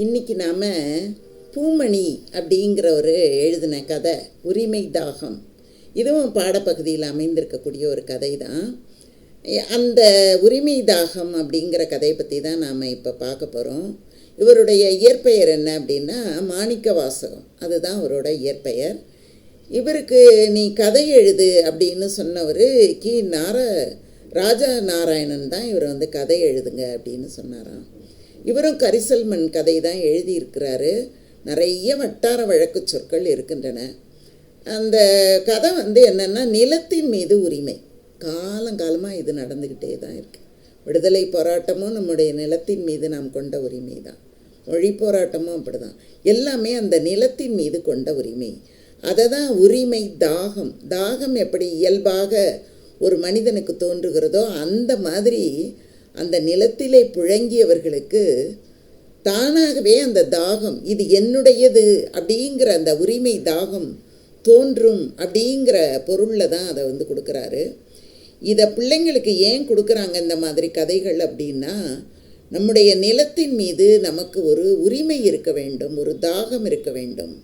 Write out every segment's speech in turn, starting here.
இன்றைக்கி நாம் பூமணி அப்படிங்கிறவர் எழுதின கதை உரிமை தாகம். இதுவும் பாடப்பகுதியில் அமைந்திருக்கக்கூடிய ஒரு கதை தான். அந்த உரிமை தாகம் அப்படிங்கிற கதையை பற்றி தான் நாம் இப்போ பார்க்க போகிறோம். இவருடைய இயற்பெயர் என்ன அப்படின்னா மாணிக்க வாசகம், அதுதான் அவரோட இயற்பெயர். இவருக்கு நீ கதை எழுது அப்படின்னு சொன்னவர் ராஜா நாராயணன் தான் இவர் கதை எழுதுங்க அப்படின்னு சொன்னாராம். இவரும் கரிசல்மண் கதை தான் எழுதியிருக்கிறாரு. நிறைய வட்டார வழக்கு சொற்கள் இருக்கின்றன. அந்த கதை என்னென்னா நிலத்தின் மீது உரிமை. காலங்காலமாக இது நடந்துக்கிட்டே தான் இருக்குது. விடுதலை போராட்டமும் நம்முடைய நிலத்தின் மீது நாம் கொண்ட உரிமை தான். மொழி போராட்டமும் அப்படி தான். எல்லாமே அந்த நிலத்தின் மீது கொண்ட உரிமை. அதை தான் உரிமை தாகம். தாகம் எப்படி இயல்பாக ஒரு மனிதனுக்கு தோன்றுகிறதோ அந்த மாதிரி அந்த நிலத்திலே புழங்கியவர்களுக்கு தானாகவே அந்த தாகம், இது என்னுடையது அப்படிங்கிற அந்த உரிமை தாகம் தோன்றும் அப்படிங்கிற பொருளில் தான் அதை கொடுக்குறாரு. இதை பிள்ளைங்களுக்கு ஏன் கொடுக்குறாங்க இந்த மாதிரி கதைகள் அப்படின்னா, நம்முடைய நிலத்தின் மீது நமக்கு ஒரு உரிமை இருக்க வேண்டும், ஒரு தாகம் இருக்க வேண்டும்,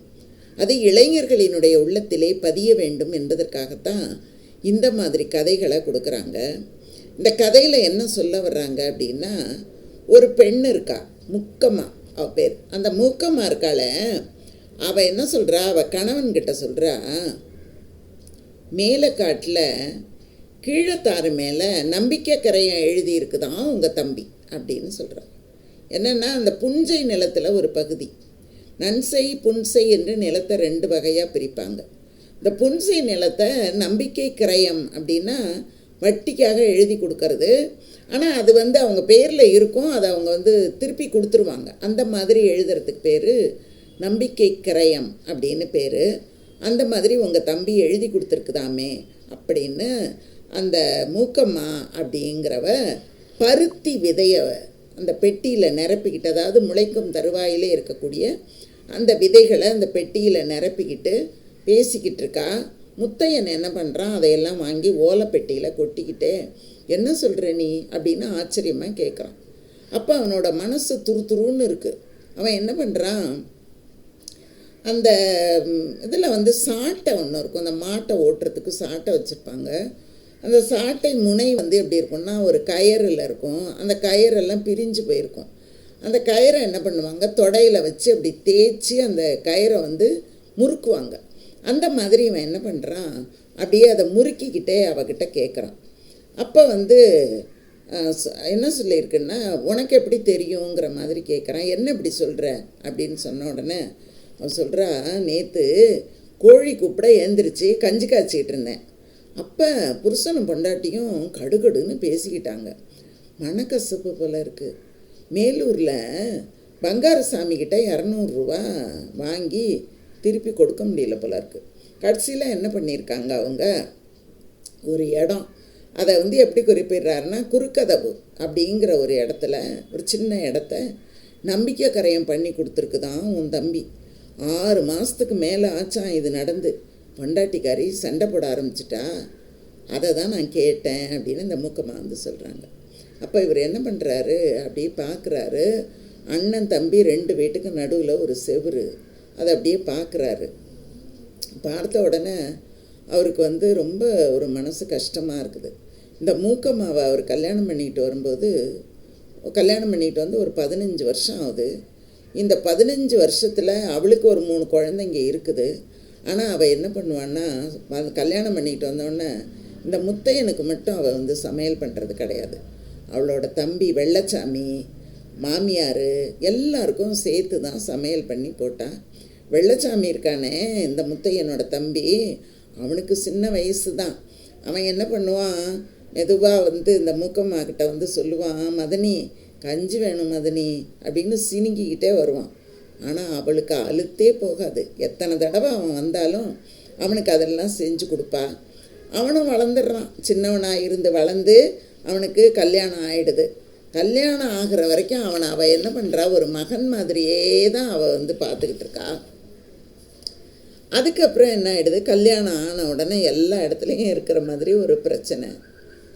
அது இளைஞர்களினுடைய உள்ளத்திலே பதிய வேண்டும் என்பதற்காகத்தான் இந்த மாதிரி கதைகளை கொடுக்குறாங்க. இந்த கதையில் என்ன சொல்ல வர்றாங்க அப்படின்னா, ஒரு பெண் இருக்கா, முக்கம்மா அவள் பேர். அந்த முக்கம்மா இருக்காள, அவள் என்ன சொல்கிறா, அவள் கணவன்கிட்ட சொல்கிறா, மேலக்காட்டில் கீழத்தாறு மேலே நம்பிக்கை கரையம் எழுதியிருக்குதான் உங்கள் தம்பி அப்படின்னு சொல்கிறான். என்னென்னா, அந்த புஞ்சை நிலத்தில் ஒரு பகுதி, நன்சை புன்சை என்று நிலத்தை 2 வகையாக பிரிப்பாங்க. இந்த புன்சை நிலத்தை நம்பிக்கை கிரயம் அப்படின்னா வட்டிக்காக எழுதி கொடுக்கறது. ஆனால் அது அவங்க பேரில் இருக்கும், அதை அவங்க திருப்பி கொடுத்துருவாங்க. அந்த மாதிரி எழுதுறதுக்கு பேர் நம்பிக்கை கிரயம் அப்படின்னு பேர். அந்த மாதிரி உங்கள் தம்பி எழுதி கொடுத்துருக்குதாமே அப்படின்னு அந்த மூக்கம்மா அப்படிங்கிறவ பருத்தி விதையை அந்த பெட்டியில் நிரப்பிக்கிட்டு, அதாவது முளைக்கும் தருவாயிலே இருக்கக்கூடிய அந்த விதைகளை அந்த பெட்டியில் நிரப்பிக்கிட்டு பேசிக்கிட்டு இருக்கா. முத்தையன் என்ன பண்ணுறான், அதையெல்லாம் வாங்கி ஓலைப்பெட்டியில் கொட்டிக்கிட்டே, என்ன சொல்கிற நீ அப்படின்னு ஆச்சரியமாக கேட்குறான். அப்போ அவனோட மனசு துருதுருன்னு இருக்குது. அவன் என்ன பண்ணுறான், அந்த இதில் சாட்டை ஒன்று இருக்கும், அந்த மாட்டை ஓட்டுறதுக்கு சாட்டை வச்சுருப்பாங்க. அந்த சாட்டை முனை எப்படி இருக்கும்னா ஒரு கயிறில் இருக்கும். அந்த கயிறெல்லாம் பிரிஞ்சு போயிருக்கும். அந்த கயிறை என்ன பண்ணுவாங்க, தொடையில் வச்சு அப்படி தேய்ச்சி அந்த கயிறை முறுக்குவாங்க. அந்த மாதிரி இவன் என்ன பண்ணுறான், அப்படியே அதை முறுக்கிக்கிட்டே அவகிட்ட கேட்குறான். அப்போ என்ன சொல்லியிருக்குன்னா, உனக்கு எப்படி தெரியுங்கிற மாதிரி கேட்குறான். என்ன இப்படி சொல்கிற அப்படின்னு சொன்ன உடனே அவன் சொல்கிறா, நேற்று கோழி கூப்பிட எழுந்திரிச்சு கஞ்சி காய்ச்சிக்கிட்டு இருந்தேன். அப்போ புருஷனும் பொண்டாட்டியும் கடுகடுன்னு பேசிக்கிட்டாங்க. மனக்கசப்பு போல் இருக்குது. மேலூரில் பங்காரசாமிக்கிட்ட 200 ரூபா வாங்கி திருப்பி கொடுக்க முடியல போல இருக்குது. கடைசியில் என்ன பண்ணியிருக்காங்க, அவங்க ஒரு இடம், அதை எப்படி குறிப்பிடுறாருன்னா, குறுக்கதவு அப்படிங்கிற ஒரு இடத்துல, ஒரு சின்ன இடத்த நம்பிக்கை கரையம் பண்ணி கொடுத்துருக்குதான் உன் தம்பி. 6 மாதத்துக்கு மேலே ஆச்சான் இது நடந்து. பொண்டாட்டிக்காரி சண்டை போட ஆரம்பிச்சிட்டா, அதை தான் நான் கேட்டேன் அப்படின்னு இந்த மூக்கமாக சொல்கிறாங்க. அப்போ இவர் என்ன பண்ணுறாரு, அப்படி பார்க்குறாரு, அண்ணன் தம்பி 2 வீட்டுக்கு நடுவில் ஒரு செவுரு, அதை அப்படியே பார்க்குறாரு. பார்த்த உடனே அவருக்கு ரொம்ப ஒரு மனசு கஷ்டமாக இருக்குது. இந்த மூக்கம்மாவை அவர் கல்யாணம் பண்ணிட்டு வரும்போது, கல்யாணம் பண்ணிட்டு ஒரு 15 வருஷம் ஆகுது. இந்த 15 வருஷத்தில் அவளுக்கு ஒரு 3 குழந்தைங்க இருக்குது. ஆனால் அவள் என்ன பண்ணுவான்னா, கல்யாணம் பண்ணிட்டு வந்தோடனே இந்த முத்தையனுக்கு மட்டும் அவள் சமையல் பண்ணுறது கிடையாது. அவளோட தம்பி வெள்ளச்சாமி, மாமியார் எல்லாருக்கும் சேர்த்து தான் சமையல் பண்ணி போட்டான். வெள்ளச்சாமி இருக்கானே இந்த முத்தையனோட தம்பி, அவனுக்கு சின்ன வயசு தான். அவன் என்ன பண்ணுவான், மெதுவாக இந்த மூக்கம்மாக்கிட்ட சொல்லுவான், மதனி கஞ்சி வேணும் மதனி அப்படின்னு சினிங்கிக்கிட்டே வருவான். ஆனால் அவளுக்கு அழுத்தே போகாது. எத்தனை தடவை அவன் வந்தாலும் அவனுக்கு அதெல்லாம் செஞ்சு கொடுப்பா. அவனும் வளர்ந்துடுறான். சின்னவனாக இருந்து வளர்ந்து அவனுக்கு கல்யாணம் ஆகிடுது. கல்யாணம் ஆகிற வரைக்கும் அவள் என்ன பண்ணுறா, ஒரு மகன் மாதிரியே தான் அவள் பார்த்துக்கிட்டு இருக்கா. அதுக்கப்புறம் என்ன ஆகிடுது, கல்யாணம் ஆன உடனே எல்லா இடத்துலையும் இருக்கிற மாதிரி ஒரு பிரச்சனை,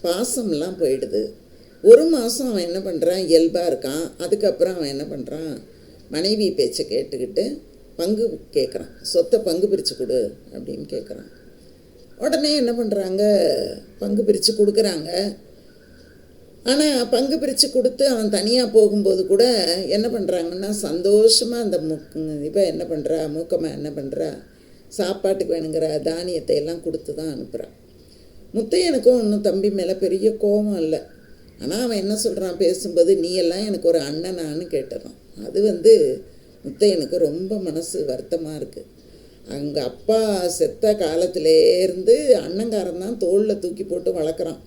பாசம்லாம் போயிடுது. 1 மாதம் அவன் என்ன பண்ணுறான், இயல்பாக இருக்கான். அதுக்கப்புறம் அவன் என்ன பண்ணுறான், மனைவி பேச்சை கேட்டுக்கிட்டு பங்கு கேட்குறான். சொத்தை பங்கு பிரித்து கொடு அப்படின்னு கேட்குறான். உடனே என்ன பண்ணுறாங்க, பங்கு பிரித்து கொடுக்குறாங்க. ஆனால் பங்கு பிரித்து கொடுத்து அவன் தனியாக போகும்போது கூட என்ன பண்ணுறாங்கன்னா, சந்தோஷமாக அந்த இப்போ என்ன பண்ணுறா, மூக்கமாக என்ன பண்ணுறா, சாப்பாட்டுக்கு வேணுங்கிற தானியத்தை எல்லாம் கொடுத்து தான் அனுப்புகிறான். முத்தையனுக்கும் ஒன்றும் தம்பி மேலே பெரிய கோபம் இல்லை. ஆனால் அவன் என்ன சொல்கிறான், பேசும்போது நீ எல்லாம் எனக்கு ஒரு அண்ணனான்னு கேட்டுறான். அது முத்தையனுக்கு ரொம்ப மனசு வருத்தமாக இருக்குது. அங்கே அப்பா செத்த காலத்திலேருந்து அண்ணங்காரன் தான் தோளில் தூக்கி போட்டு வளர்க்குறான்.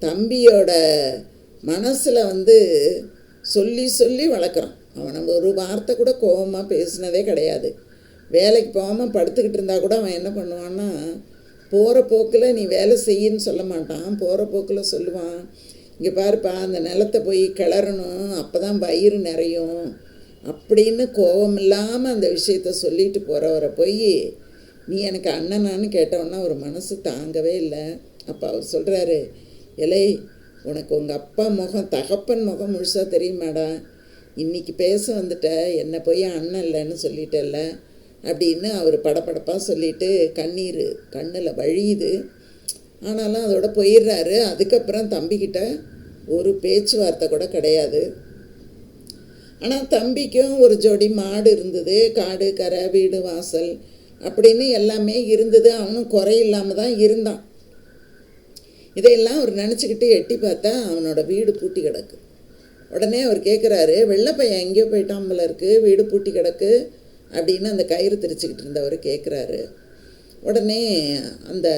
தம்பியோட மனசில் சொல்லி சொல்லி வளர்க்குறான். அவனை ஒரு வார்த்தை கூட கோபமாக பேசினதே கிடையாது. வேலைக்கு போகாமல் படுத்துக்கிட்டு இருந்தால் கூட அவன் என்ன பண்ணுவான்னா, போகிற போக்கில் நீ வேலை செய்யின்னு சொல்ல மாட்டான். போகிற போக்கில் சொல்லுவான், இங்கே பாருப்பா அந்த நிலத்தை போய் கிளறணும், அப்போ தான் பயிர் நிறையும் அப்படின்னு கோபம் இல்லாமல் அந்த விஷயத்த சொல்லிட்டு போகிறவரை போய் நீ எனக்கு அண்ணனான்னு கேட்டவொன்னா ஒரு மனசு தாங்கவே இல்லை. அப்போ அவர் சொல்கிறாரு, இலை உனக்கு உங்கள் அப்பா முகம் தகப்பன் முகம் முழுசாக தெரியுமாடா, இன்றைக்கி பேச வந்துட்ட, என்னை போய் அண்ணன் இல்லைன்னு சொல்லிட்டல்ல அப்படின்னு அவர் படப்படப்பாக சொல்லிவிட்டு கண்ணீர் கண்ணில் வழியுது. ஆனாலும் அதோட போயிடுறாரு. அதுக்கப்புறம் தம்பிக்கிட்ட ஒரு பேச்சுவார்த்தை கூட கிடையாது. ஆனால் தம்பிக்கும் ஒரு ஜோடி மாடு இருந்தது, காடு கரை வீடு வாசல் அப்படின்னு எல்லாமே இருந்தது. அவனும் குறையில்லாமல் தான் இருந்தான். இதையெல்லாம் அவர் நினச்சிக்கிட்டு எட்டி பார்த்தா அவனோட வீடு பூட்டி கிடக்கு. உடனே அவர் கேட்குறாரு, வெள்ளைப்பையன் எங்கேயோ போயிட்டான் போல இருக்குது, வீடு பூட்டி கிடக்கு அப்படின்னு அந்த கயிறு திரிச்சிக்கிட்டு இருந்தவர் கேட்குறாரு. உடனே அந்த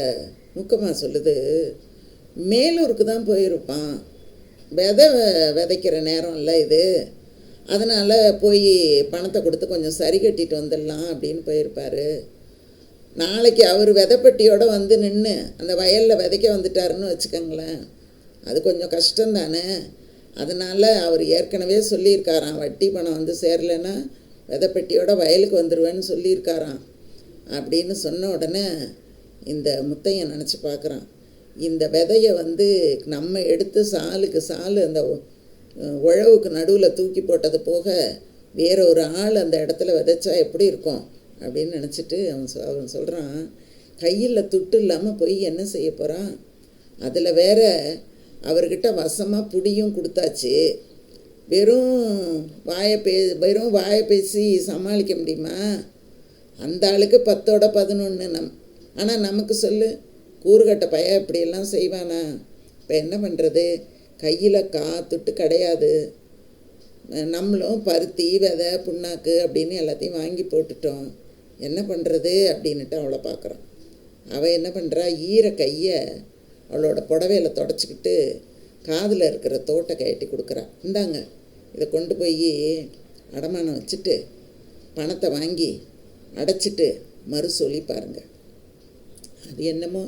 முக்கமாக சொல்லுது, மேலூருக்கு தான் போயிருப்பான், விதைக்கிற நேரம் இல்லை இது, அதனால் போய் பணத்தை கொடுத்து கொஞ்சம் சரி கட்டிட்டு வந்துடலாம் அப்படின்னு போயிருப்பார். நாளைக்கு அவர் விதைப்பட்டியோடு நின்று அந்த வயலில் விதைக்க வந்துட்டாருன்னு வச்சுக்கோங்களேன், அது கொஞ்சம் கஷ்டந்தானே. அதனால் அவர் ஏற்கனவே சொல்லியிருக்காராம், வட்டி பணம் சேரலைன்னா விதைப்பட்டியோட வயலுக்கு வந்துடுவேன்னு சொல்லியிருக்காராம் அப்படின்னு சொன்ன உடனே இந்த முத்தையன் நினச்சி பார்க்குறான், இந்த விதையை நம்ம எடுத்து சாலுக்கு சாலு அந்த உழவுக்கு நடுவில் தூக்கி போட்டது போக வேற ஒரு ஆள் அந்த இடத்துல விதைச்சா எப்படி இருக்கும் அப்படின்னு நினச்சிட்டு அவன் சொல்கிறான், கையில் துட்டு இல்லாமல் போய் என்ன செய்ய போகிறான், அதில் வேற அவர்கிட்ட வசமாக புடியும் கொடுத்தாச்சு, வெறும் வாயை பேசி சமாளிக்க முடியுமா, அந்த ஆளுக்கு 10ஓட 11 ஆனால் நமக்கு சொல்லு, கூறுகட்ட பையன் இப்படியெல்லாம் செய்வானா. இப்போ என்ன பண்ணுறது, கையில் துட்டு கிடையாது, நம்மளும் பருத்தி விதை புண்ணாக்கு அப்படின்னு எல்லாத்தையும் வாங்கி போட்டுட்டோம், என்ன பண்ணுறது அப்படின்ட்டு அவளை பார்க்குறான். அவள் என்ன பண்ணுறா, ஈர கையை அவளோட புடவையில் தொடச்சிக்கிட்டு காதில் இருக்கிற தோட்டை கட்டி கொடுக்குறா. இந்தாங்க இதை கொண்டு போய் அடமானம் வச்சுட்டு பணத்தை வாங்கி அடைச்சிட்டு மறு சொல்லி பாருங்கள். அது என்னமோ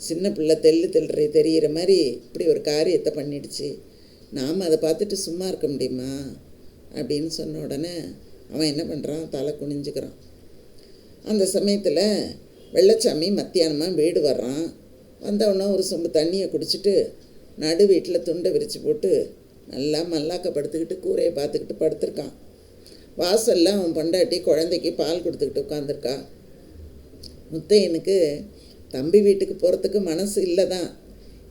சின்ன பிள்ளை தெரிகிற மாதிரி இப்படி ஒரு காரியத்தை பண்ணிடுச்சு, நாம் அதை பார்த்துட்டு சும்மா இருக்க முடியுமா அப்படின்னு சொன்ன உடனே அவன் என்ன பண்ணுறான், தலை குனிஞ்சுக்கிறான். அந்த சமயத்தில் வெள்ளச்சாமி மத்தியானமாக வீடு வர்றான். வந்தவொன்னே ஒரு சொம்பு தண்ணியை குடிச்சிட்டு நடு வீட்டில் துண்டை விரித்து போட்டு நல்லா மல்லாக்கப்படுத்திக்கிட்டு கூரையை பார்த்துக்கிட்டு படுத்திருக்கான். வாசலில் அவன் பொண்டாட்டி குழந்தைக்கு பால் கொடுத்துக்கிட்டு உட்காந்துருக்கா. முத்தையனுக்கு தம்பி வீட்டுக்கு போகிறதுக்கு மனசு இல்லை தான்,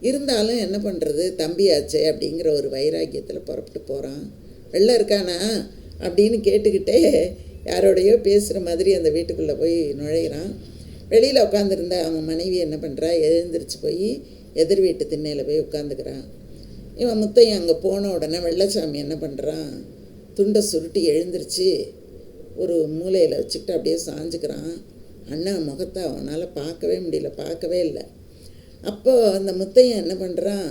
இருந்தாலும் என்ன பண்ணுறது, தம்பியாச்சே அப்படிங்கிற ஒரு வைராக்கியத்தில் புறப்பட்டு போகிறான். வெள்ளை இருக்கானா அப்படின்னு கேட்டுக்கிட்டே யாரோடையோ பேசுகிற மாதிரி அந்த வீட்டுக்குள்ளே போய் நுழையிறான். வெளியில் உட்காந்துருந்த அவன் மனைவி என்ன பண்ணுறா, எழுந்திரிச்சு போய் எதிர் வீட்டு திண்ணையில் போய் உட்காந்துக்கிறான். இவன் முத்தையன் அங்கே போன உடனே வெள்ளச்சாமி என்ன பண்ணுறான், துண்டை சுருட்டி எழுந்திரிச்சு ஒரு மூலையில் வச்சுக்கிட்டு அப்படியே சாஞ்சுக்கிறான். அண்ணன் முகத்தை அவனால் பார்க்கவே இல்லை. அப்போது அந்த முத்தையன் என்ன பண்ணுறான்,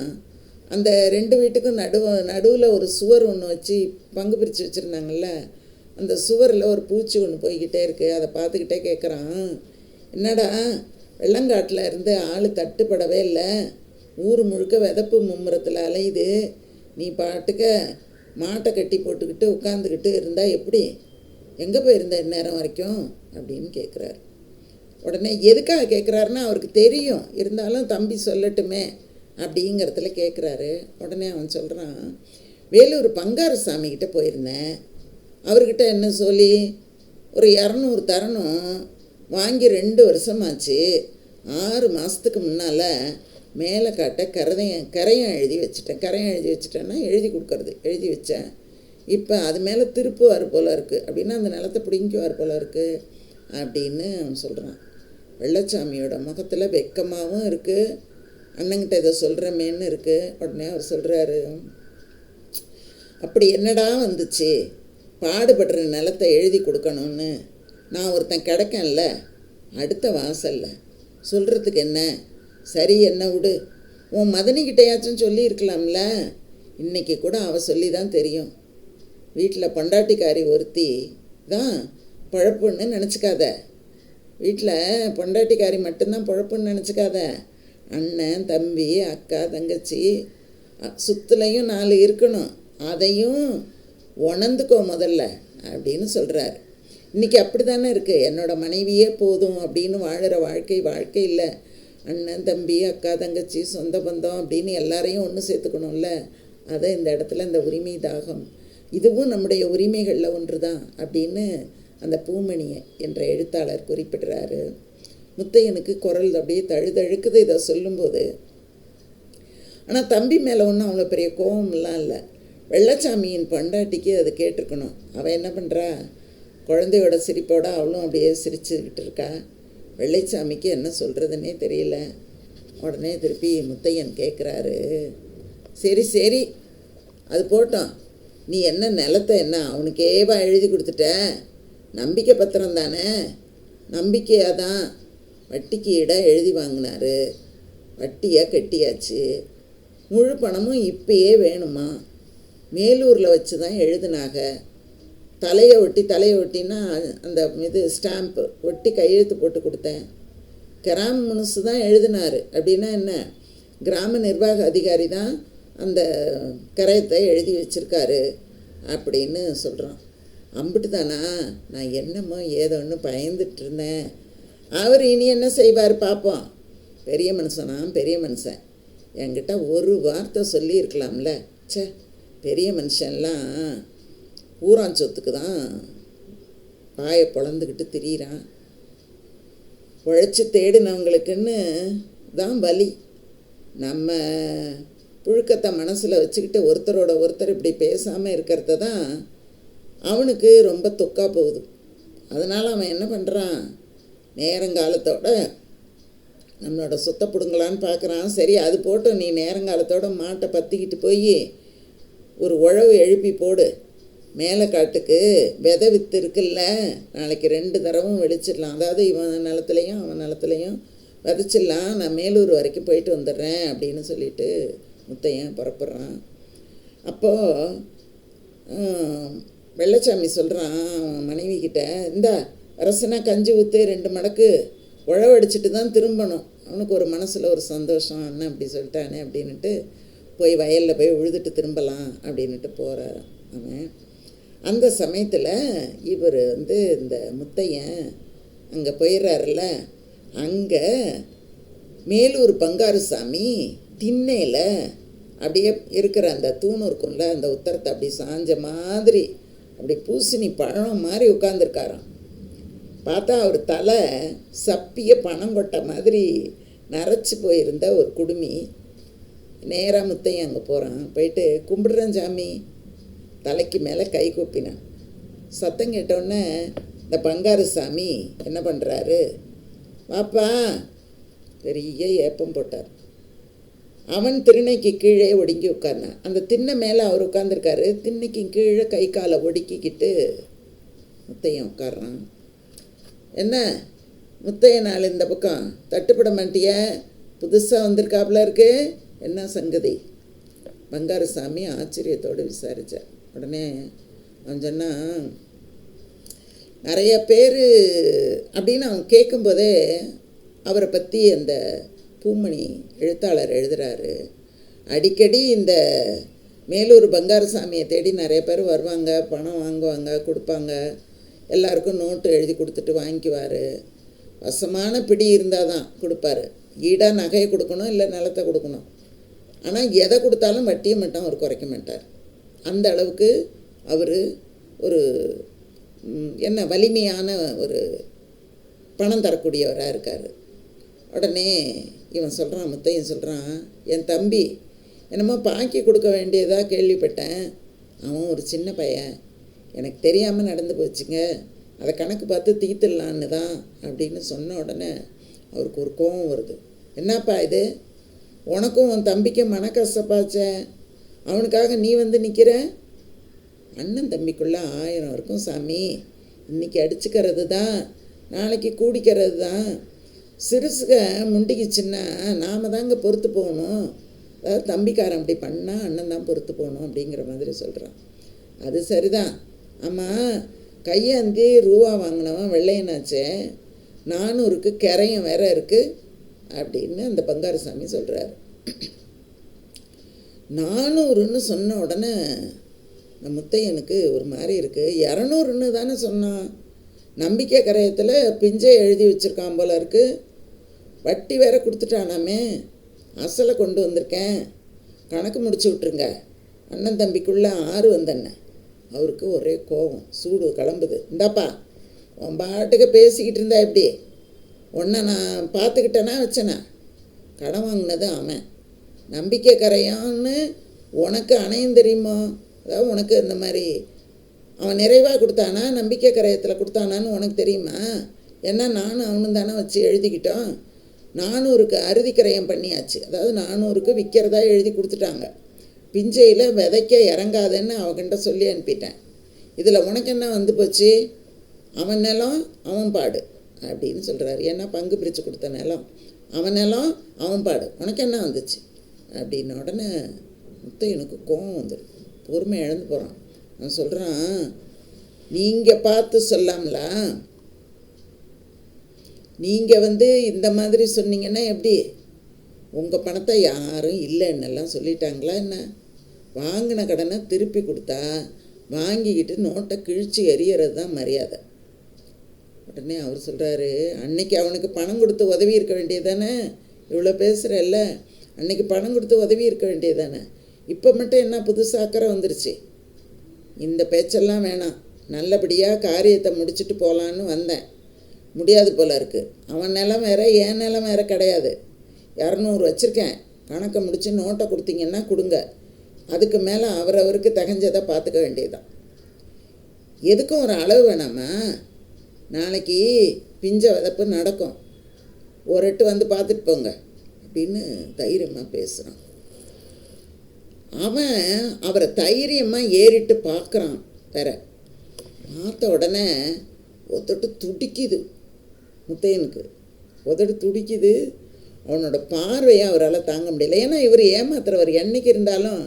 அந்த 2 வீட்டுக்கும் நடுவில் ஒரு சுவர் ஒன்று வச்சு பங்கு பிரித்து வச்சுருந்தாங்கல்ல, அந்த சுவரில் ஒரு பூச்சி ஒன்று போய்கிட்டே இருக்குது. அதை பார்த்துக்கிட்டே கேட்குறான், என்னடா வெள்ளங்காட்டில் இருந்து ஆள் தட்டுப்படவே இல்லை, ஊர் முழுக்க விதப்பு மும்முரத்தில் அலையுது, நீ பாட்டுக்க மாட்டை கட்டி போட்டுக்கிட்டு உட்காந்துக்கிட்டு இருந்தால் எப்படி, எங்கே போயிருந்த இந்நேரம் வரைக்கும் அப்படின்னு கேட்குறாரு. உடனே எதுக்காக கேட்குறாருன்னா அவருக்கு தெரியும், இருந்தாலும் தம்பி சொல்லட்டுமே அப்படிங்கிறதுல கேட்குறாரு. உடனே அவன் சொல்கிறான், வேலூர் பங்காரு சாமிக்கிட்ட போயிருந்தேன், அவர்கிட்ட என்ன சொல்லி ஒரு 200 தரணும், வாங்கி 2 வருஷமாச்சு. 6 மாதத்துக்கு முன்னால் மேலே காட்ட கரையம் எழுதி வச்சுட்டேன். கரையம் எழுதி வச்சுட்டேன்னா எழுதி கொடுக்கறது, எழுதி வச்சேன். இப்போ அது மேலே திருப்புவார் போல் இருக்குது அப்படின்னா அந்த நிலத்தை பிடிங்குவார் போல் இருக்குது அப்படின்னு அவன் சொல்கிறான். வெள்ளச்சாமியோட முகத்தில் வெக்கமாகவும் இருக்குது, அண்ணங்கிட்ட இதை சொல்கிறமேன்னு இருக்குது. உடனே அவர் சொல்கிறாரு, அப்படி என்னடா வந்துச்சு, பாடுபடுற நிலத்தை எழுதி கொடுக்கணும்னு நான் ஒருத்தன் கிடைக்கேன்ல அடுத்த வாசலில், சொல்கிறதுக்கு என்ன, சரி என்ன விடு, உன் மதனிக்கிட்டையாச்சும் சொல்லியிருக்கலாம்ல. இன்றைக்கி கூட அவள் சொல்லி தான் தெரியும். வீட்டில் பொண்டாட்டிக்காரி ஒருத்தி தான் பழப்புன்னு நினச்சிக்காத, வீட்டில் பொண்டாட்டிக்காரி மட்டும்தான் பழப்புன்னு நினச்சிக்காத, அண்ணன் தம்பி அக்கா தங்கச்சி சுற்றுலையும் 4 இருக்கணும், அதையும் உணர்ந்துக்கோ முதல்ல அப்படின்னு சொல்கிறார். இன்றைக்கி அப்படி தானே இருக்குது, என்னோடய மனைவியே போதும் அப்படின்னு வாழ்கிற வாழ்க்கை இல்லை. அண்ணன் தம்பி அக்கா தங்கச்சி சொந்த பந்தம் அப்படின்னு எல்லாரையும் ஒன்று சேர்த்துக்கணும்ல. அதை இந்த இடத்துல இந்த உரிமை தாகம், இதுவும் நம்முடைய உரிமைகளில் ஒன்று தான் அப்படின்னு அந்த பூமணியை என்ற எழுத்தாளர் குறிப்பிடுறாரு. முத்தையனுக்கு குரல் அப்படியே தழுதழுக்குது இதை சொல்லும்போது. ஆனால் தம்பி மேலே ஒன்றும் அவ்வளோ பெரிய கோபம்லாம் இல்லை. வெள்ளச்சாமியின் பொண்டாட்டிக்கு அது கேட்டிருக்கணும். அவள் என்ன பண்ணுறா, குழந்தையோட சிரிப்போட அவளும் அப்படியே சிரிச்சுக்கிட்டு இருக்கா. வெள்ளைச்சாமிக்கு என்ன சொல்கிறதுனே தெரியல. உடனே திருப்பி முத்தையன் கேட்குறாரு, சரி சரி அது போட்டோம், நீ என்ன நிலத்தை என்ன அவனுக்கேவா எழுதி கொடுத்துட்ட, நம்பிக்கை பத்திரம் தானே, நம்பிக்கையாக தான் வட்டிக்கு இடம் எழுதி வாங்கினார், வட்டியாக கட்டியாச்சு, முழு பணமும் இப்பயே வேணுமா, மேலூரில் வச்சு தான் எழுதுனாக, தலையை ஒட்டினா அந்த இது ஸ்டாம்ப்பு ஒட்டி கையெழுத்து போட்டு கொடுத்தேன், கிராம முனுசு தான் எழுதினார் அப்படின்னா என்ன, கிராம நிர்வாக அதிகாரி தான் அந்த கரையத்தை எழுதி வச்சுருக்காரு அப்படின்னு சொல்கிறான். அம்பிட்டு தானா, நான் என்னமோ ஏதோன்னு பயந்துட்டு இருந்தேன். அவர் இனி என்ன செய்வார் பார்ப்போம். பெரிய மனுஷனா, பெரிய மனுஷன், என்கிட்ட ஒரு வார்த்தை சொல்லியிருக்கலாம்ல. சே, பெரிய மனுஷன்லாம் ஊராஞ்சொத்துக்கு தான் பாயை பொழந்துக்கிட்டு திரியிறான், உழைச்சி தேடினவங்களுக்குன்னு தான் வலி. நம்ம புழுக்கத்தை மனசில் வச்சுக்கிட்டு ஒருத்தரோட ஒருத்தர் இப்படி பேசாமல் இருக்கிறத தான் அவனுக்கு ரொம்ப தொக்கா போகுது. அதனால் அவன் என்ன பண்ணுறான், நேரங்காலத்தோட நம்மளோட சொத்தை பிடுங்கலான்னு பார்க்குறான். சரி அது போட்டு நீ நேரங்காலத்தோட மாட்டை பற்றிக்கிட்டு போய் ஒரு உழவு எழுப்பி போடு, மேலே காட்டுக்கு விதை வித்து இருக்குல்ல, நாளைக்கு 2 தடவும் வெளிச்சிடலாம். அதாவது இவன் நிலத்துலையும் அவன் நிலத்துலையும் விதைச்சிடலாம், நான் மேலூர் வரைக்கும் போயிட்டு வந்துடுறேன் அப்படின்னு சொல்லிட்டு முத்தையன் புறப்படுறான். அப்போது வெள்ளச்சாமி சொல்கிறான் மனைவிக்கிட்ட, இந்தா அரசனா கஞ்சி ஊற்று 2 மடக்கு, உழவடிச்சிட்டு தான் திரும்பணும். அவனுக்கு ஒரு மனசில் ஒரு சந்தோஷம், அண்ணன் அப்படி சொல்லிட்டானே அப்படின்ட்டு போய் வயலில் போய் உழுதுட்டு திரும்பலாம் அப்படின்ட்டு போகிறார் அவன். அந்த சமயத்தில் இவர் இந்த முத்தையன் அங்கே போயிடுறாருல, அங்கே மேலூர் பங்காருசாமி திண்ணையில் அப்படியே இருக்கிற அந்த தூண் இருக்கும்ல, அந்த உத்தரத்தை அப்படி சாஞ்ச மாதிரி அப்படி பூசணி பழம் மாதிரி உட்காந்துருக்காராம். பார்த்தா அவர் தலை சப்பிய பனங்கொட்டை மாதிரி நரைச்சி போயிருந்த ஒரு குடுமி. நேராக முத்தையன் அங்கே போகிறான். போயிட்டு கும்பிடுறேன் சாமி, தலைக்கு மேலே கை கூப்பினான். சத்தம் கேட்டோடனே இந்த பங்காரு சாமி என்ன பண்ணுறாரு, வாப்பா, பெரிய ஏப்பம் போட்டார். அவன் திண்ணைக்கு கீழே ஒடுங்கி உட்கார்னான். அந்த திண்ணை மேலே அவர் உட்காந்துருக்காரு. திண்ணைக்கு கீழே கை காலை ஒடுக்கிக்கிட்டு முத்தையன் உட்கார்றான். என்ன முத்தையனால் இந்த பக்கம் தட்டுப்பட மாட்டிய, புதுசாக வந்திருக்காப்புல இருக்கு, என்ன சங்கதி? பங்காருசாமி ஆச்சரியத்தோடு விசாரித்தார். உடனே அவன் சொன்னான், நிறைய பேர் அப்படின்னு அவன் கேட்கும்போதே அவரை பற்றி அந்த பூமணி எழுத்தாளர் எழுதுகிறாரு. அடிக்கடி இந்த மேலூர் பங்காருசாமியை தேடி நிறைய பேர் வருவாங்க, பணம் வாங்குவாங்க, கொடுப்பாங்க, எல்லாருக்கும் நோட்டு எழுதி கொடுத்துட்டு வாங்கிக்குவார். வசமான பிடி இருந்தால் தான் கொடுப்பாரு. ஈடாக நகையை கொடுக்கணும், இல்லை நிலத்தை கொடுக்கணும். ஆனால் எதை கொடுத்தாலும் வட்டியை மட்டும் அவர் குறைக்க மாட்டார். அந்த அளவுக்கு அவர் ஒரு என்ன வலிமையான ஒரு பணம் தரக்கூடியவராக இருக்கார். உடனே இவன் சொல்கிறான், முத்தையன் சொல்கிறான், என் தம்பி என்னமோ பாக்கி கொடுக்க வேண்டியதாக கேள்விப்பட்டேன். அவன் ஒரு சின்ன பையன், எனக்கு தெரியாமல் நடந்து போச்சுங்க, அதை கணக்கு பார்த்து தீர்த்துடலான்னு தான் அப்படின்னு சொன்ன உடனே அவருக்கு ஒரு கோபம் வருது. என்னப்பா இது, உனக்கும் உன் தம்பிக்கும் மன கஷ்டப்பாச்சே, அவனுக்காக நீ வந்து நிற்கிற? அண்ணன் தம்பிக்குள்ளே 1000 இருக்கும் சாமி, இன்றைக்கி அடிச்சுக்கிறது தான், நாளைக்கு கூடிக்கிறது தான். சிறுசுக முண்டிக்குச்சுன்னா நாம் தாங்க பொறுத்து போகணும். அதாவது தம்பிக்காரன் அப்படி பண்ணால் அண்ணன் தான் பொறுத்து போகணும் அப்படிங்கிற மாதிரி சொல்கிறான். அது சரிதான். ஆமாம், கையாந்தி ரூபா வாங்கினவன் வெள்ளையனாச்சே, 400க்கு கரையும் வேற இருக்குது அப்படின்னு அந்த பங்காரசாமி சொல்கிறார். 400ன்னு சொன்ன உடனே இந்த முத்தையனுக்கு ஒரு மாதிரி இருக்குது. 200ன்னு தானே சொன்னான். நம்பிக்கை கரையத்தில் பிஞ்சை எழுதி வச்சுருக்கான் போல இருக்குது. வட்டி வேற கொடுத்துட்டானாமே, அசலை கொண்டு வந்திருக்கேன், கணக்கு முடிச்சு விட்ருங்க. அண்ணன் தம்பிக்குள்ளே 6 வந்தண்ண. அவருக்கு ஒரே கோபம், சூடு கிளம்புது. இந்தாப்பா, உன் பாட்டுக்கு பேசிக்கிட்டு இருந்தா எப்படி? உன்னை நான் பார்த்துக்கிட்டேனா வச்சேனா? கடன் வாங்கினது அவன். நம்பிக்கை கரையான்னு உனக்கு அணையும் தெரியுமோ? அதாவது உனக்கு இந்த மாதிரி அவன் நிறைவாக கொடுத்தானா, நம்பிக்கை கரையத்தில் கொடுத்தானான்னு உனக்கு தெரியுமா? ஏன்னா நானும் அவனும் தானே வச்சு எழுதிக்கிட்டோம். 400க்கு அறுதி கரையம் பண்ணியாச்சு. அதாவது 400க்கு விற்கிறதா எழுதி கொடுத்துட்டாங்க. பிஞ்சையில் விதைக்க இறங்காதுன்னு அவன்கிட்ட சொல்லி அனுப்பிட்டேன். இதில் உனக்கு என்ன வந்து போச்சு? அவன் நிலம் அவன் பாடு அப்படின்னு சொல்கிறாரு. ஏன்னா பங்கு பிரித்து கொடுத்த நிலம் அவன் நிலம் அவன் பாடு, உனக்கு என்ன வந்துச்சு அப்படின்ன உடனே முத்தையனுக்கு கோபம் வந்துடும், பொறுமை இழந்து போகிறான். அவன் சொல்கிறான், நீங்கள் பார்த்து சொல்லாமலா? நீங்கள் வந்து இந்த மாதிரி சொன்னீங்கன்னா எப்படி? உங்கள் பணத்தை யாரும் இல்லைன்னெல்லாம் சொல்லிட்டாங்களா என்ன? வாங்கின கடனை திருப்பி கொடுத்தா வாங்கிக்கிட்டு நோட்டை கிழிச்சு எறியறது தான் மரியாதை. உடனே அவர் சொல்கிறாரு, அன்னைக்கு அவனுக்கு பணம் கொடுத்து உதவி இருக்க வேண்டியதானே? இவ்வளோ பேசுகிறல்ல, அன்னைக்கு பணம் கொடுத்து உதவி இருக்க வேண்டியதானே? இப்போ மட்டும் என்ன புதுசாக அக்கறை வந்துருச்சு? இந்த பேச்செல்லாம் வேணாம், நல்லபடியாக காரியத்தை முடிச்சுட்டு போகலான்னு வந்தேன். முடியாது போல இருக்குது. அவன் நிலம் வேறு என் நிலம் வேறு கிடையாது. 200 வச்சுருக்கேன், கணக்கை முடித்து நோட்டை கொடுத்தீங்கன்னா கொடுங்க, அதுக்கு மேலே அவரவருக்கு தகஞ்சதை பார்த்துக்க வேண்டியதுதான். எதுக்கும் ஒரு அளவு வேணாமா? நாளைக்கு பிஞ்ச விதப்பு நடக்கும், ஒரு எட்டு வந்து பார்த்துட்டு போங்க அப்படின்னு தைரியமாக பேசுகிறான். அவன் அவரை தைரியமாக ஏறிட்டு பார்க்குறான். வேற பார்த்த உடனே உதட்டு துடிக்குது முத்தையனுக்கு, உதட்டு துடிக்குது. அவனோட பார்வையை அவரால் தாங்க முடியல. ஏன்னா இவர் ஏமாத்துறவர். என்றைக்கு இருந்தாலும்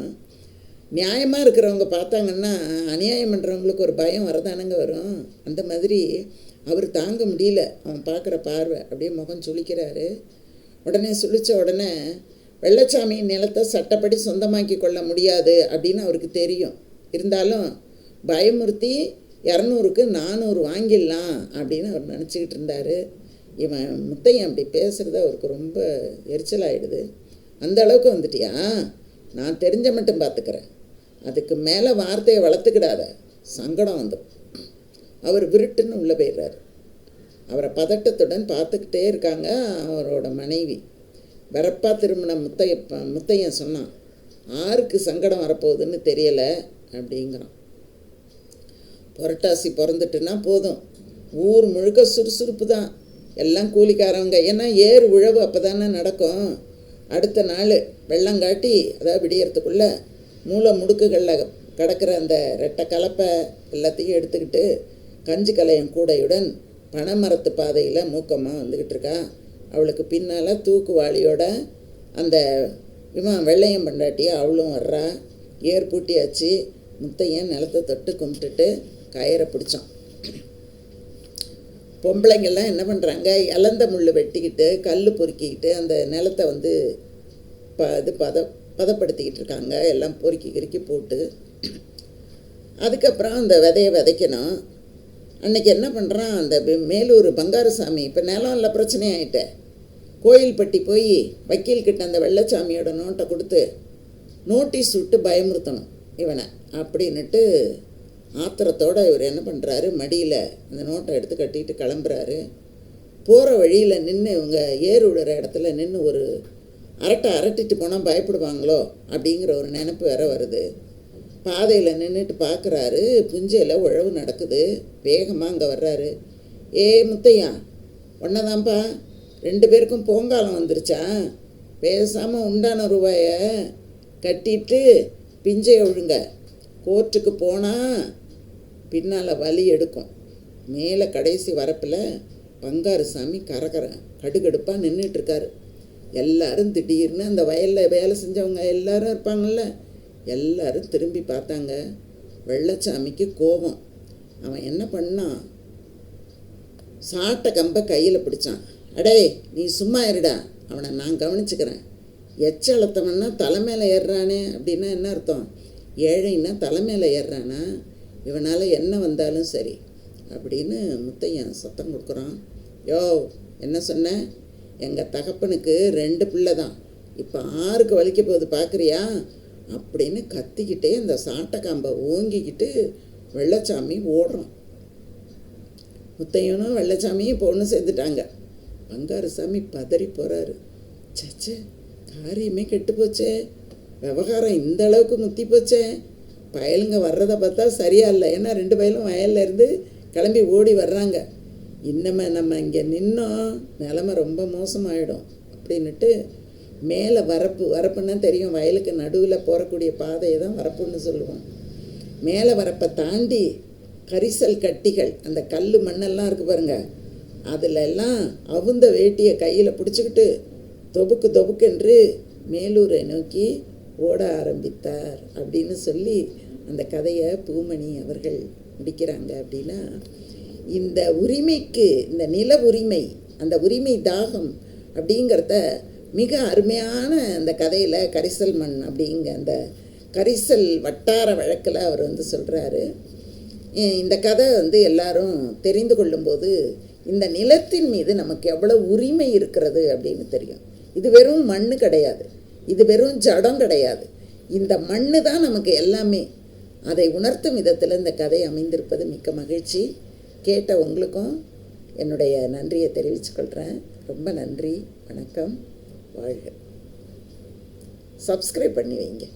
நியாயமாக இருக்கிறவங்க பார்த்தாங்கன்னா அநியாயம் பண்ணுறவங்களுக்கு ஒரு பயம் வரதானங்க வரும். அந்த மாதிரி அவர் தாங்க முடியல. அவன் பார்க்குற பார்வை அப்படியே முகம் சுளிக்கிறாரு. உடனே சுளித்த உடனே வெள்ளச்சாமி நிலத்தை சட்டப்படி சொந்தமாக்கி கொள்ள முடியாது அப்படின்னு அவருக்கு தெரியும். இருந்தாலும் பயமுறுத்தி 200க்கு 400 வாங்கிடலாம் அப்படின்னு அவர் நினச்சிக்கிட்டு இருந்தார். இவன் முத்தையன் அப்படி பேசுகிறது அவருக்கு ரொம்ப எரிச்சலாகிடுது. அந்த அளவுக்கு வந்துட்டியா? நான் தெரிஞ்ச மட்டும் பார்த்துக்கிறேன், அதுக்கு மேலே வார்த்தையை வளர்த்துக்கிடாத, சங்கடம் வந்துடும். அவர் விருட்டுன்னு உள்ளே போயிடுறாரு. அவரை பதட்டத்துடன் பார்த்துக்கிட்டே இருக்காங்க அவரோட மனைவி. வரப்பா திரும்பின முத்தையன் சொன்னான், யாருக்கு சங்கடம் வரப்போகுதுன்னு தெரியலை அப்படிங்கிறான். புரட்டாசி பிறந்துட்டுன்னா போதும், ஊர் முழுக்க சுறுசுறுப்பு தான், எல்லாம் கூலிக்காரவங்க. ஏன்னா ஏறு உழவு அப்போ தானே நடக்கும். அடுத்த நாள் வெள்ளங்காட்டி, அதாவது விடியறதுக்குள்ளே மூளை முடுக்குகளில் கிடக்கிற அந்த ரெட்டை கலப்பை எல்லாத்தையும் எடுத்துக்கிட்டு கஞ்சி கலையம் கூடையுடன் பனைமரத்து பாதையில் மூக்கமாக வந்துக்கிட்டு இருக்கா. அவளுக்கு பின்னால் தூக்குவாளியோட அந்த வெள்ளையம் பண்டாட்டியா அவளும் வர்றா. ஏர் பூட்டியாச்சு. முத்தையன் நிலத்தை தொட்டு கும்பிட்டுட்டு கயிறை பிடிச்சான். பொம்பளைங்கள்லாம் என்ன பண்ணுறாங்க, இலந்த முள் வெட்டிக்கிட்டு கல் பொறுக்கிக்கிட்டு அந்த நிலத்தை வந்து பதப்படுத்திக்கிட்டு இருக்காங்க. எல்லாம் பொறுக்கி கிறுக்கி போட்டு அதுக்கப்புறம் அந்த விதையை விதைக்கணும். அன்றைக்கி என்ன பண்ணுறான், அந்த மேலூர் பங்காரசாமி இப்போ நிலம் இல்லை பிரச்சனையாயிட்ட, கோயில்பட்டி போய் வக்கீல்கிட்ட அந்த வெள்ளச்சாமியோட நோட்டை கொடுத்து நோட்டீஸ் விட்டு பயமுறுத்தணும் இவனை அப்படின்னுட்டு ஆத்திரத்தோடு இவர் என்ன பண்ணுறாரு, மடியில் அந்த நோட்டை எடுத்து கட்டிட்டு கிளம்புறாரு. போகிற வழியில் நின்று இவங்க ஏறு விடுற இடத்துல நின்று ஒரு அரட்டிட்டு போனால் பயப்படுவாங்களோ அப்படிங்கிற ஒரு நினப்பு வேற வருது. பாதையில் நின்றுட்டு பார்க்குறாரு, புஞ்சையில் உழவு நடக்குது. வேகமாக அங்கே வர்றாரு. முத்தையா, ஒன்னதான்ப்பா, 2 பேருக்கும் போங்காலம் வந்துருச்சா? பேசாமல் உண்டான ரூபாயை கட்டிட்டு பிஞ்சையை ஒழுங்க. கோர்ட்டுக்கு போனால் பின்னால் வலி எடுக்கும். மேலே கடைசி வரப்பில் பங்காரு சாமி கடுகடுப்பாக நின்றுட்டுருக்காரு. எல்லாரும் திடீர்னு அந்த வயலில் வேலை செஞ்சவங்க எல்லாரும் இருப்பாங்கள்ல, எல்லாரும் திரும்பி பார்த்தாங்க. வெள்ளச்சாமிக்கு கோபம். அவன் என்ன பண்ணான், சாட்டை கம்பை கையில் பிடிச்சான். அடே, நீ சும்மா இருடா, அவனை நான் கவனிச்சுக்கிறேன். எச்சளத்தவன்னா தலைமையில் ஏறுறானே அப்படின்னா என்ன அர்த்தம்? ஏழைன்னா தலைமையில் ஏறுறானா? இவனால் என்ன வந்தாலும் சரி அப்படின்னு முத்தையன் சத்தம் கொடுக்குறான். யோ, என்ன சொன்ன? எங்கள் தகப்பனுக்கு 2 பிள்ளை தான், இப்போ 6க்கு வலிக்க போகுது பார்க்குறியா அப்படின்னு கத்திக்கிட்டே அந்த சாட்டைக்காம்பை ஓங்கிக்கிட்டு வெள்ளச்சாமி ஓடுறான். முத்தையனும் வெள்ளச்சாமியும் பொண்ணு சேர்த்துட்டாங்க. பங்காரு சாமி பதறி போகிறாரு. சச்சே, காரியமே கெட்டு போச்சே, விவகாரம் இந்த அளவுக்கு முத்தி போச்சே. பயலுங்க வர்றதை பார்த்தா சரியா இல்லை. ஏன்னா 2 பயலும் வயலில் இருந்து கிளம்பி ஓடி வர்றாங்க. இன்னமே நம்ம இங்கே நின்னோம் நிலமை ரொம்ப மோசமாயிடும் அப்படின்னுட்டு மேலே வரப்புன்னா தெரியும், வயலுக்கு நடுவில் போகக்கூடிய பாதையை தான் வரப்புன்னு சொல்லுவோம். மேலே வரப்பை தாண்டி கரிசல் கட்டிகள், அந்த கல் மண்ணெல்லாம் இருக்குது பாருங்க, அதிலெல்லாம் அவுந்த வேட்டியை கையில் பிடிச்சிக்கிட்டு தொபுக்கு மேலூரை நோக்கி ஓட ஆரம்பித்தார் அப்படின்னு சொல்லி அந்த கதையை பூமணி அவர்கள் முடிக்கிறாங்க. அப்படின்னா இந்த உரிமைக்கு, இந்த நில உரிமை, அந்த உரிமை தாகம் அப்படிங்கிறத மிக அருமையான அந்த கதையில் கரிசல் மண் அப்படிங்க அந்த கரிசல் வட்டார வழக்கில் அவர் சொல்கிறாரு. இந்த கதை எல்லாரும் தெரிந்து கொள்ளும்போது இந்த நிலத்தின் மீது நமக்கு எவ்வளோ உரிமை இருக்கிறது அப்படின்னு தெரியும். இது வெறும் மண் கிடையாது, இது வெறும் ஜடம் கிடையாது, இந்த மண் தான் நமக்கு எல்லாமே. அதை உணர்த்தும் விதத்தில் இந்த கதை அமைந்திருப்பது மிக்க மகிழ்ச்சி. கேட்ட உங்களுக்கும் என்னுடைய நன்றியை தெரிவித்துக்கொள்கிறேன். ரொம்ப நன்றி, வணக்கம், வாழ்க. சப்ஸ்கிரைப் பண்ணி வைங்க.